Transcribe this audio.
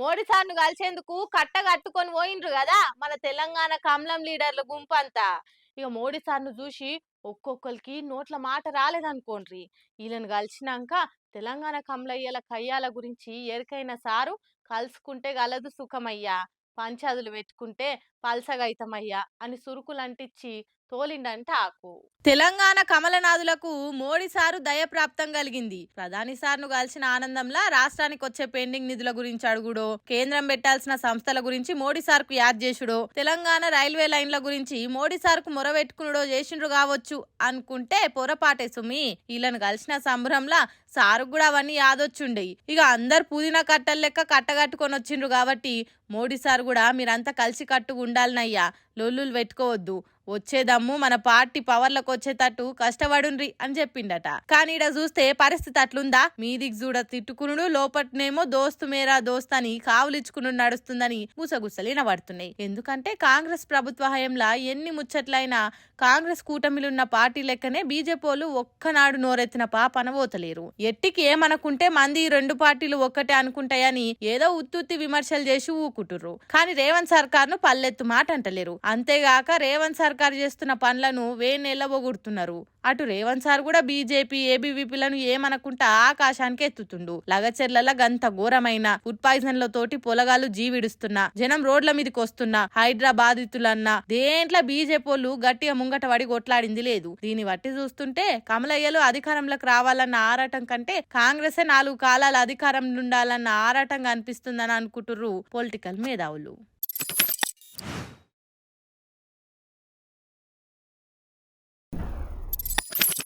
మోడీ సార్ను కలిసేందుకు కట్ట కట్టుకొని పోయిండ్రు కదా మన తెలంగాణ కమలం లీడర్ల గుంపంతా. ఇక మోడీ సార్ను చూసి ఒక్కొక్కరికి నోట్ల మాట రాలేదనుకోండ్రి. వీళ్ళని కలిసినాక తెలంగాణ కమలయ్యల కయ్యాల గురించి ఎరికైన సారు కలుసుకుంటే గలదు సుఖమయ్యా, పంచాదులు పెట్టుకుంటే పల్సగైతమయ్యా అని సురుకులంటిచ్చి తోలిండంట ఆకు. తెలంగాణ కమలనాథులకు మోడీ సారు దయప్రాప్తం కలిగింది. ప్రధాని సార్ను కలిసిన ఆనందంలా రాష్ట్రానికి వచ్చే పెండింగ్ నిధుల గురించి అడుగుడో, కేంద్రం పెట్టాల్సిన సంస్థల గురించి మోడీ సార్కు యాద్ చేసుడో, తెలంగాణ రైల్వే లైన్ల గురించి మోడీ సార్కు మొరబెట్టుకునుడో చేసిండ్రు కావచ్చు అనుకుంటే పొరపాటే సుమి. వీళ్ళని కలిసిన సంబరంలా సారు కూడా అవన్నీ యాదొచ్చుండయి. ఇక అందరు పుదీనా కట్టలు లెక్క కట్టగట్టుకొని వచ్చిండ్రు కాబట్టి మోడీ సార్ కూడా మీరంతా కలిసి కట్టుగా ఉండాలనయ్యా, లొల్లులు పెట్టుకోవద్దు, వచ్చేదమ్ము మన పార్టీ పవర్లకు వచ్చేటట్టు కష్టపడుండ్రి అని చెప్పిండట. కానీ ఇడ చూస్తే పరిస్థితి అట్లుందా? మీదికి చూడ తిట్టుకునుడు, లోపట్నేమో దోస్తు మేరా దోస్త్ అని కావులిచ్చుకుని నడుస్తుందని గుసగుసలు వినబడుతున్నాయి. ఎందుకంటే కాంగ్రెస్ ప్రభుత్వ హయంలా ఎన్ని ముచ్చట్లైనా కాంగ్రెస్ కూటమిలున్న పార్టీ లెక్కనే బీజేపీలు ఒక్కనాడు నోరెత్తిన పాపనబోతలేరు. ఎట్టికి ఏమనుకుంటే మంది రెండు పార్టీలు ఒక్కటే అనుకుంటాయని ఏదో ఉత్తుత్తి విమర్శలు చేసి ఊకుంటుర్రు. కానీ రేవంత్ సర్కార్ ను పల్లెత్తు మాట అంటలేరు. అంతేగాక రేవంత్ సర్కార్ చేస్తున్న పనులను వేనెల్లబోగొడుతున్నారు. అటు రేవంత్ సార్ కూడా బీజేపీ ఏబీవీపీలను ఏమనుకుంటా ఆకాశానికి ఎత్తుతుండు. లగచెర్ల గంత ఘోరమైన ఫుడ్ పాయిజన్ తోటి పొలగాలు జీవిడుస్తున్నా, జనం రోడ్ల మీదకి వస్తున్నా, హైడ్రా బాధితులన్నా దేంట్లో బీజేపీలు గట్టిగా ముంగట పడి కొట్లాడింది లేదు. దీన్ని బట్టి చూస్తుంటే కమలయ్యలు అధికారంలోకి రావాలన్న ఆరాటం కంటే కాంగ్రెసే 4 కాలాల అధికారం ఉండాలన్న ఆరాటంగా అనిపిస్తుందని అనుకుంటుర్రు పొలిటికల్ మేధావులు.